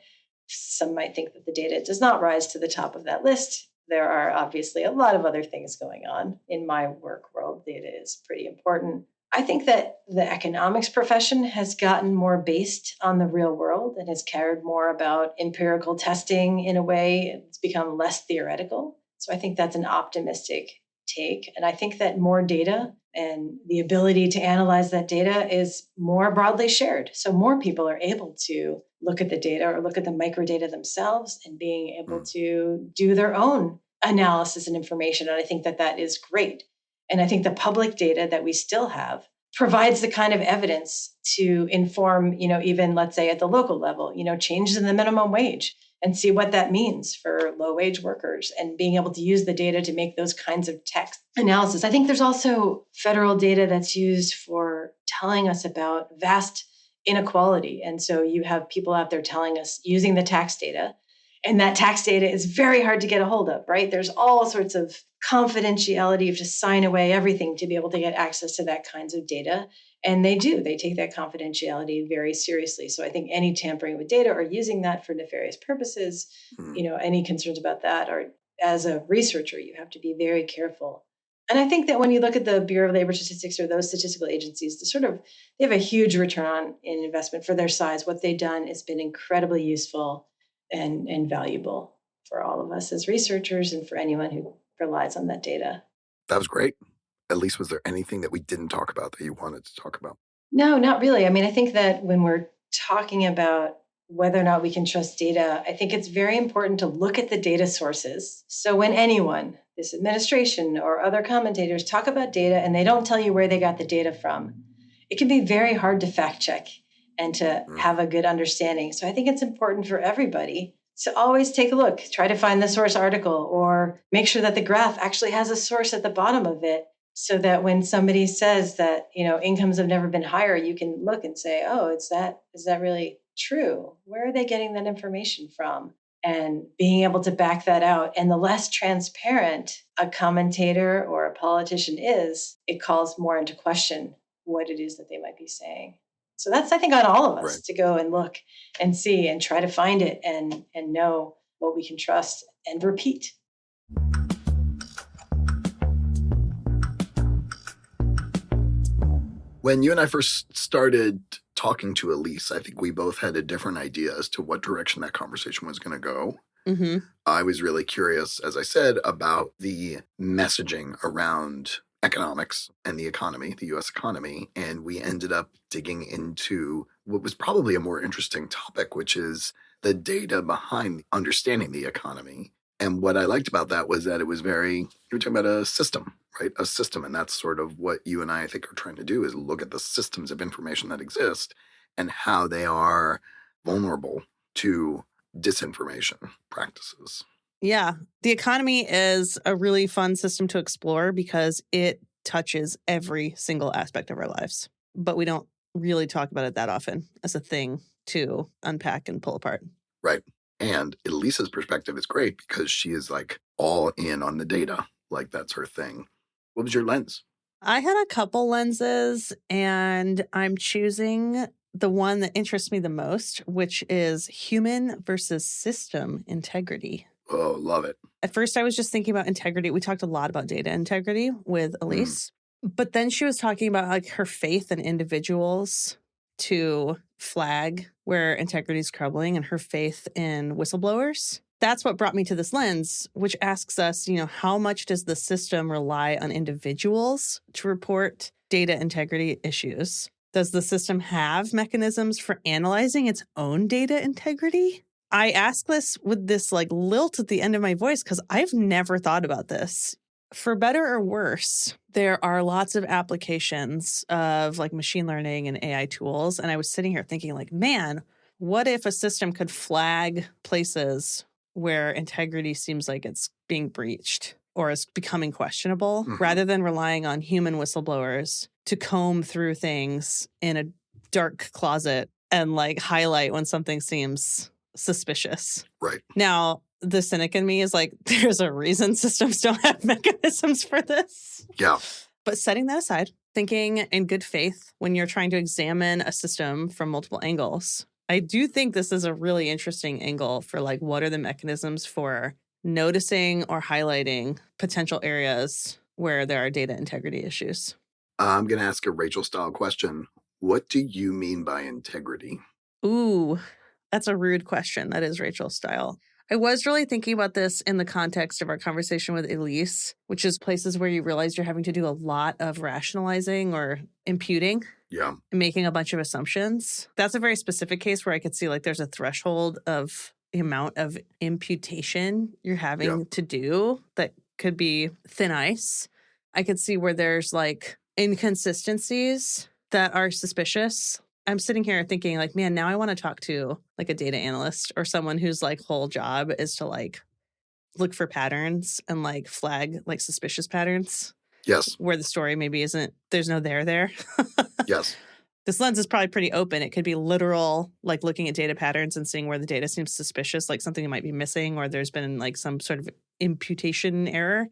Some might think that the data does not rise to the top of that list. There are obviously a lot of other things going on. In my work world, data is pretty important. I think that the economics profession has gotten more based on the real world and has cared more about empirical testing in a way. It's become less theoretical. So I think that's an optimistic take. And I think that more data and the ability to analyze that data is more broadly shared. So more people are able to look at the data or look at the microdata themselves and being able to do their own analysis and information. And I think that is great. And I think the public data that we still have provides the kind of evidence to inform, even let's say at the local level, changes in the minimum wage and see what that means for low wage workers and being able to use the data to make those kinds of text analysis. I think there's also federal data that's used for telling us about vast inequality. And so you have people out there telling us using the tax data, and that tax data is very hard to get a hold of, right? There's all sorts of confidentiality. You have to sign away everything to be able to get access to that kinds of data. And they take that confidentiality very seriously. So I think any tampering with data or using that for nefarious purposes, any concerns about that, or as a researcher, you have to be very careful. And I think that when you look at the Bureau of Labor Statistics or those statistical agencies, they have a huge return in investment for their size. What they've done has been incredibly useful and valuable for all of us as researchers and for anyone who relies on that data. That was great. Elise, was there anything that we didn't talk about that you wanted to talk about? No, not really. I think that when we're talking about whether or not we can trust data, I think it's very important to look at the data sources. So when anyone, this administration or other commentators, talk about data and they don't tell you where they got the data from, it can be very hard to fact check and to have a good understanding. So I think it's important for everybody to always take a look, try to find the source article, or make sure that the graph actually has a source at the bottom of it so that when somebody says that, incomes have never been higher, you can look and say, oh, is that really true? Where are they getting that information from? And being able to back that out. And the less transparent a commentator or a politician is, it calls more into question what it is that they might be saying. So that's, I think, on all of us Right. to go and look and see and try to find it and know what we can trust and repeat. When you and I first started talking to Elise, I think we both had a different idea as to what direction that conversation was going to go. Mm-hmm. I was really curious, as I said, about the messaging around economics and the economy, the US economy. And we ended up digging into what was probably a more interesting topic, which is the data behind understanding the economy. And what I liked about that was that it was you were talking about a system, right? A system. And that's sort of what you and I think, are trying to do, is look at the systems of information that exist and how they are vulnerable to disinformation practices. Yeah. The economy is a really fun system to explore because it touches every single aspect of our lives. But we don't really talk about it that often as a thing to unpack and pull apart. Right. And Elisa's perspective is great because she is like all in on the data. Like, that's her thing. What was your lens? I had a couple lenses, and I'm choosing the one that interests me the most, which is human versus system integrity. Oh, love it. At first, I was just thinking about integrity. We talked a lot about data integrity with Elise, but then she was talking about like her faith in individuals to flag where integrity is troubling and her faith in whistleblowers. That's what brought me to this lens, which asks us, how much does the system rely on individuals to report data integrity issues? Does the system have mechanisms for analyzing its own data integrity? I ask this with this like lilt at the end of my voice because I've never thought about this. For better or worse, there are lots of applications of like machine learning and AI tools. And I was sitting here thinking like, man, what if a system could flag places where integrity seems like it's being breached or is becoming questionable, rather than relying on human whistleblowers to comb through things in a dark closet and like highlight when something seems suspicious. Right. Now, the cynic in me is like, there's a reason systems don't have mechanisms for this. Yeah. But setting that aside, thinking in good faith when you're trying to examine a system from multiple angles, I do think this is a really interesting angle for like, what are the mechanisms for noticing or highlighting potential areas where there are data integrity issues? I'm going to ask a Rachel style question. What do you mean by integrity? Ooh, that's a rude question. That is Rachel style. I was really thinking about this in the context of our conversation with Elise, which is places where you realize you're having to do a lot of rationalizing or imputing. Yeah. And making a bunch of assumptions. That's a very specific case where I could see like there's a threshold of the amount of imputation you're having to do that could be thin ice. I could see where there's like inconsistencies that are suspicious. I'm sitting here thinking like, man, now I want to talk to like a data analyst or someone whose like whole job is to like look for patterns and like flag like suspicious patterns. Yes. Where the story maybe isn't, there's no there. Yes. This lens is probably pretty open. It could be literal, like looking at data patterns and seeing where the data seems suspicious, like something might be missing or there's been like some sort of imputation error.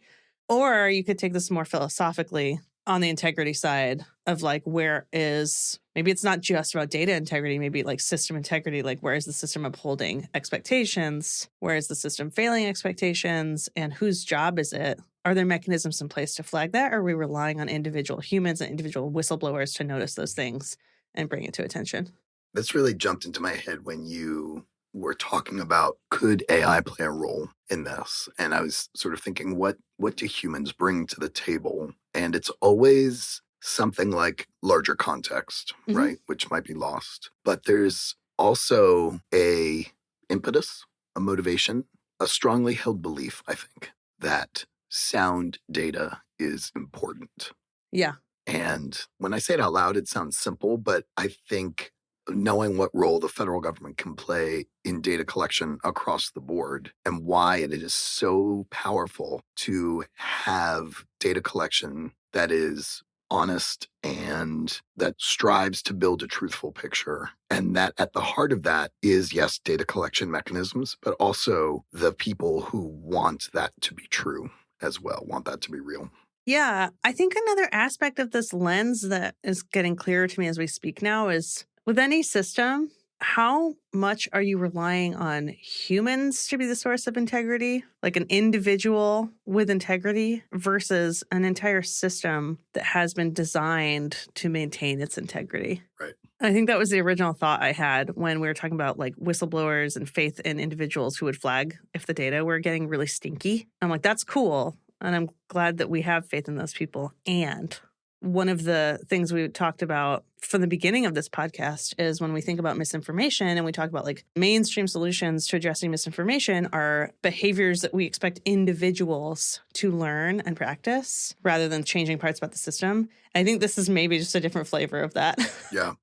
Or you could take this more philosophically on the integrity side of like, maybe it's not just about data integrity, maybe like system integrity, like where is the system upholding expectations? Where is the system failing expectations? And whose job is it? Are there mechanisms in place to flag that? Or are we relying on individual humans and individual whistleblowers to notice those things and bring it to attention? That's really jumped into my head when you were talking about, could AI play a role in this? And I was sort of thinking, what do humans bring to the table? And it's always something like larger context, right? Which might be lost. But there's also a impetus, a motivation, a strongly held belief, I think, that sound data is important. Yeah. And when I say it out loud, it sounds simple, but I think knowing what role the federal government can play in data collection across the board and why it is so powerful to have data collection that is honest and that strives to build a truthful picture. And that at the heart of that is, yes, data collection mechanisms, but also the people who want that to be true as well, want that to be real. Yeah, I think another aspect of this lens that is getting clearer to me as we speak now is with any system, how much are you relying on humans to be the source of integrity, like an individual with integrity versus an entire system that has been designed to maintain its integrity? Right. I think that was the original thought I had when we were talking about like whistleblowers and faith in individuals who would flag if the data were getting really stinky. I'm like, that's cool. And I'm glad that we have faith in those people. And one of the things we talked about from the beginning of this podcast is when we think about misinformation and we talk about like mainstream solutions to addressing misinformation are behaviors that we expect individuals to learn and practice rather than changing parts about the system. I think this is maybe just a different flavor of that. Yeah.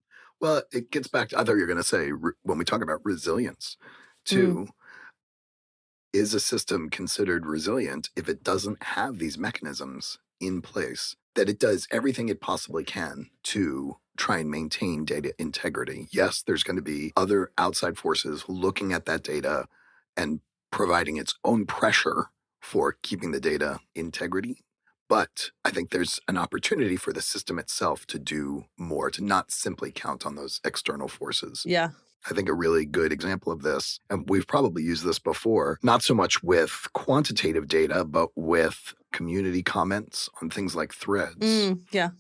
Well, it gets back to, I thought you were going to say, when we talk about resilience, too, is a system considered resilient if it doesn't have these mechanisms in place, that it does everything it possibly can to try and maintain data integrity? Yes, there's going to be other outside forces looking at that data and providing its own pressure for keeping the data integrity. But I think there's an opportunity for the system itself to do more, to not simply count on those external forces. Yeah. I think a really good example of this, and we've probably used this before, not so much with quantitative data, but with community comments on things like threads,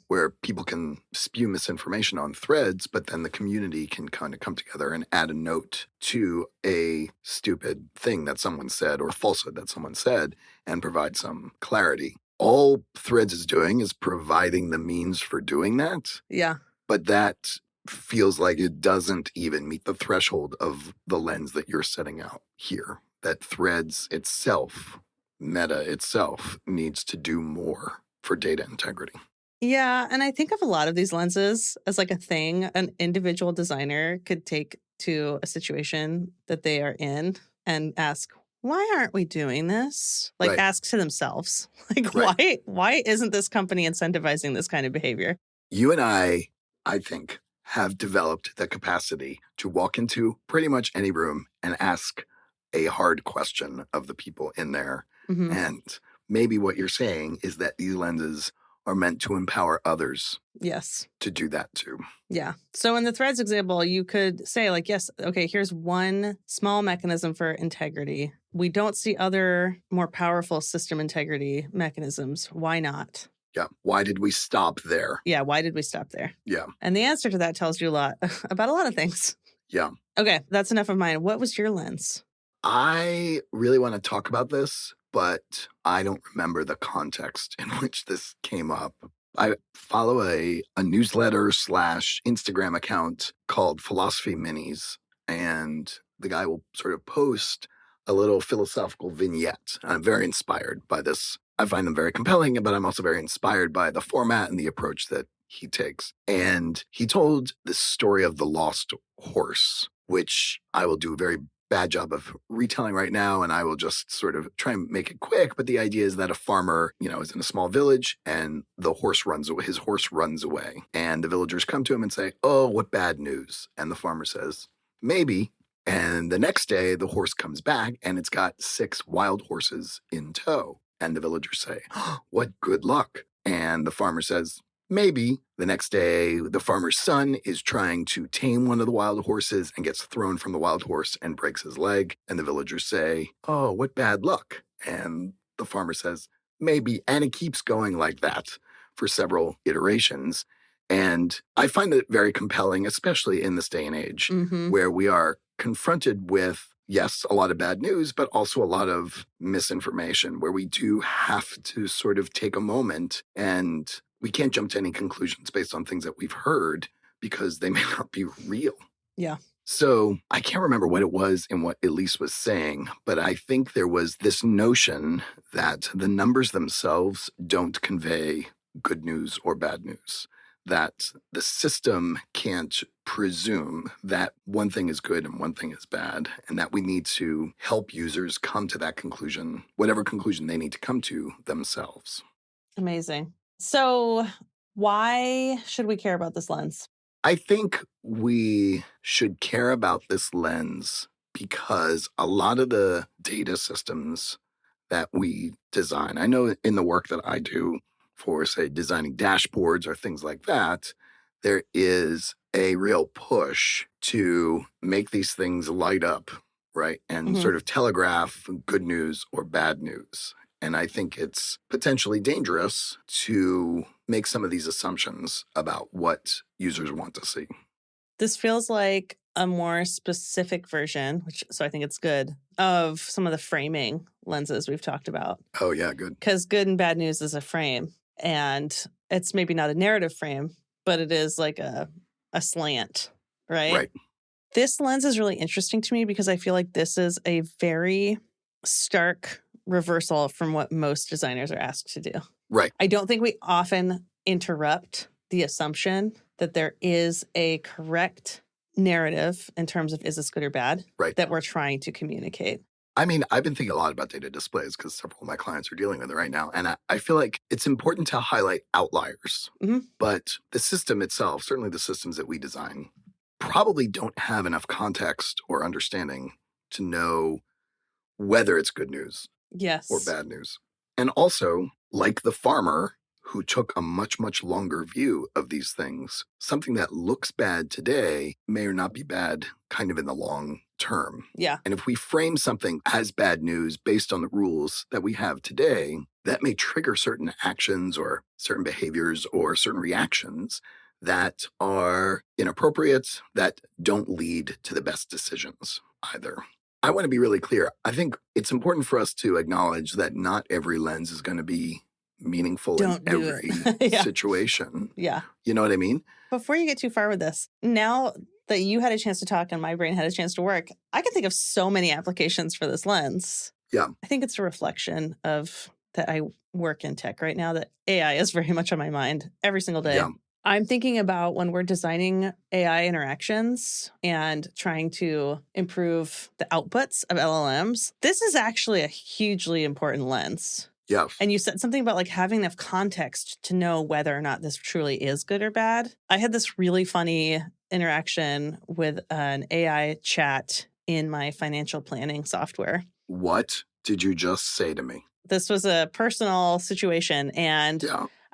where people can spew misinformation on threads, but then the community can kind of come together and add a note to a stupid thing that someone said or falsehood that someone said and provide some clarity. All Threads is doing is providing the means for doing that. Yeah. But that feels like it doesn't even meet the threshold of the lens that you're setting out here. That Threads itself, Meta itself, needs to do more for data integrity. Yeah. And I think of a lot of these lenses as like a thing an individual designer could take to a situation that they are in and ask, why aren't we doing this? Like Right. ask to themselves, like, Right. why isn't this company incentivizing this kind of behavior? You and I think, have developed the capacity to walk into pretty much any room and ask a hard question of the people in there. Mm-hmm. And maybe what you're saying is that these lenses are meant to empower others. Yes. To do that too. Yeah. So in the Threads example, you could say like, yes, okay, here's one small mechanism for integrity. We don't see other more powerful system integrity mechanisms. Why not? Yeah. Why did we stop there? Yeah. Why did we stop there? Yeah. And the answer to that tells you a lot about a lot of things. Yeah. Okay. That's enough of mine. What was your lens? I really want to talk about this, but I don't remember the context in which this came up. I follow a newsletter / Instagram account called Philosophy Minis, and the guy will sort of post a little philosophical vignette. I'm very inspired by this. I find them very compelling, but I'm also very inspired by the format and the approach that he takes. And he told the story of the lost horse, which I will do a very bad job of retelling right now, and I will just sort of try and make it quick. But the idea is that a farmer, is in a small village, and his horse runs away. And the villagers come to him and say, "Oh, what bad news." And the farmer says, "Maybe." And the next day, the horse comes back, and it's got 6 wild horses in tow. And the villagers say, "Oh, what good luck." And the farmer says, "Maybe." The next day, the farmer's son is trying to tame one of the wild horses and gets thrown from the wild horse and breaks his leg. And the villagers say, "Oh, what bad luck." And the farmer says, "Maybe." And it keeps going like that for several iterations. And I find it very compelling, especially in this day and age, where we are confronted with, yes, a lot of bad news, but also a lot of misinformation, where we do have to sort of take a moment, and we can't jump to any conclusions based on things that we've heard because they may not be real. Yeah. So I can't remember what it was in what Elise was saying, but I think there was this notion that the numbers themselves don't convey good news or bad news, that the system can't presume that one thing is good and one thing is bad, and that we need to help users come to that conclusion, whatever conclusion they need to come to themselves. Amazing. So why should we care about this lens? I think we should care about this lens because a lot of the data systems that we design, I know in the work that I do for, say, designing dashboards or things like that, there is a real push to make these things light up, right? And sort of telegraph good news or bad news. And I think it's potentially dangerous to make some of these assumptions about what users want to see. This feels like a more specific version, so I think it's good, of some of the framing lenses we've talked about. Oh, yeah, good. Because good and bad news is a frame. And it's maybe not a narrative frame, but it is like a slant, right? Right. This lens is really interesting to me because I feel like this is a very stark reversal from what most designers are asked to do. Right. I don't think we often interrupt the assumption that there is a correct narrative in terms of is this good or bad that we're trying to communicate. I mean, I've been thinking a lot about data displays because several of my clients are dealing with it right now. And I feel like it's important to highlight outliers. But the system itself, certainly the systems that we design, probably don't have enough context or understanding to know whether it's good news or bad news. And also, like the farmer who took a much, much longer view of these things, something that looks bad today may or not be bad kind of in the long term. Yeah. And if we frame something as bad news based on the rules that we have today, that may trigger certain actions or certain behaviors or certain reactions that are inappropriate, that don't lead to the best decisions either. I want to be really clear. I think it's important for us to acknowledge that not every lens is going to be meaningful in every situation. Yeah. You know what I mean? Before you get too far with this, now that you had a chance to talk and my brain had a chance to work, I can think of so many applications for this lens. Yeah. I think it's a reflection of that I work in tech right now, that AI is very much on my mind every single day. Yeah. I'm thinking about when we're designing AI interactions and trying to improve the outputs of LLMs, this is actually a hugely important lens. Yeah. And you said something about like having enough context to know whether or not this truly is good or bad. I had this really funny interaction with an AI chat in my financial planning software. What did you just say to me? This was a personal situation, and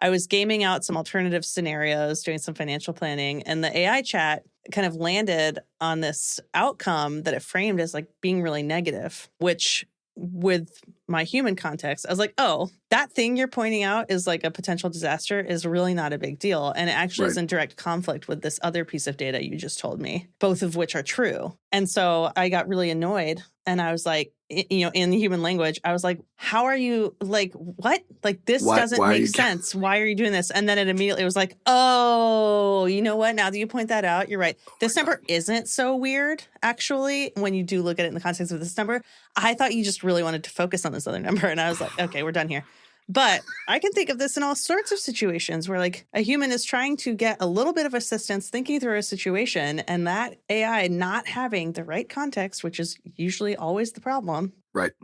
I was gaming out some alternative scenarios, doing some financial planning, and the AI chat kind of landed on this outcome that it framed as like being really negative, which with my human context, I was like, oh, that thing you're pointing out is like a potential disaster is really not a big deal. And it actually is in direct conflict with this other piece of data you just told me, both of which are true. And so I got really annoyed. And I was like, you know, in the human language, I was like, how are you like, what? Like, this doesn't make sense. Why are you doing this? And then it immediately was like, oh, you know what? Now that you point that out, you're right. This number isn't so weird, actually, when you do look at it in the context of this number. I thought you just really wanted to focus on this other number. And I was like, okay, we're done here. But I can think of this in all sorts of situations where like a human is trying to get a little bit of assistance thinking through a situation, and that AI not having the right context, which is usually always the problem,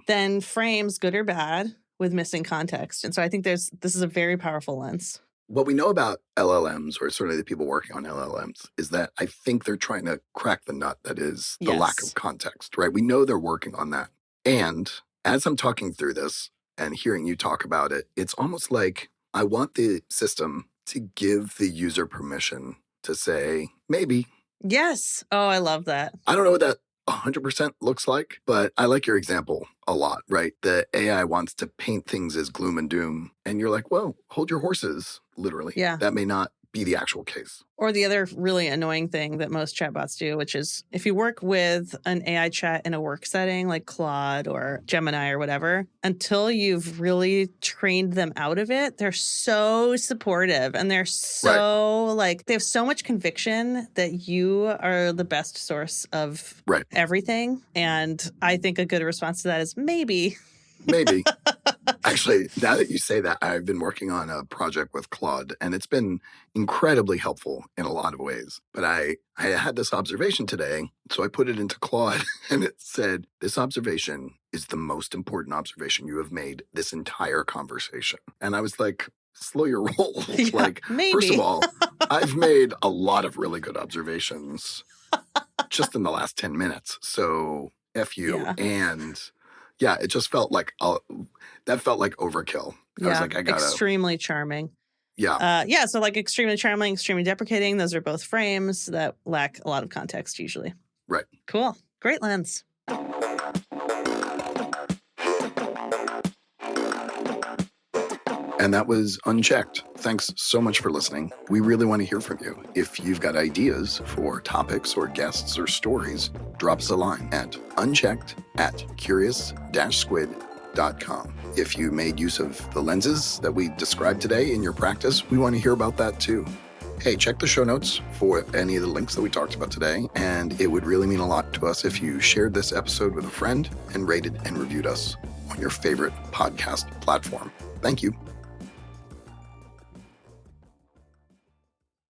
then frames good or bad with missing context. And so I think this is a very powerful lens. What we know about LLMs, or certainly the people working on LLMs, is that I think they're trying to crack the nut that is the lack of context, right? We know they're working on that. And as I'm talking through this, and hearing you talk about it, it's almost like I want the system to give the user permission to say, maybe. Yes. Oh, I love that. I don't know what that 100% looks like, but I like your example a lot, right? The AI wants to paint things as gloom and doom. And you're like, well, hold your horses, literally. Yeah. That may not be the actual case. Or the other really annoying thing that most chatbots do, which is if you work with an AI chat in a work setting like Claude or Gemini or whatever, until you've really trained them out of it, they're so supportive and they're so like, they have so much conviction that you are the best source of everything. And I think a good response to that is maybe. Maybe. Actually, now that you say that, I've been working on a project with Claude, and it's been incredibly helpful in a lot of ways. But I had this observation today, so I put it into Claude, and it said, this observation is the most important observation you have made this entire conversation. And I was like, slow your roll. Yeah, Like, maybe. first of all, I've made a lot of really good observations just in the last 10 minutes. So F you. Yeah. And yeah, it just felt like, that felt like overkill. I was like, I gotta. Extremely charming. Yeah. So like extremely charming, extremely deprecating. Those are both frames that lack a lot of context usually. Right. Cool. Great lens. And that was Unchecked. Thanks so much for listening. We really want to hear from you. If you've got ideas for topics or guests or stories, drop us a line at unchecked@curious-squid.com. If you made use of the lenses that we described today in your practice, we want to hear about that too. Hey, check the show notes for any of the links that we talked about today, and it would really mean a lot to us if you shared this episode with a friend and rated and reviewed us on your favorite podcast platform. Thank you.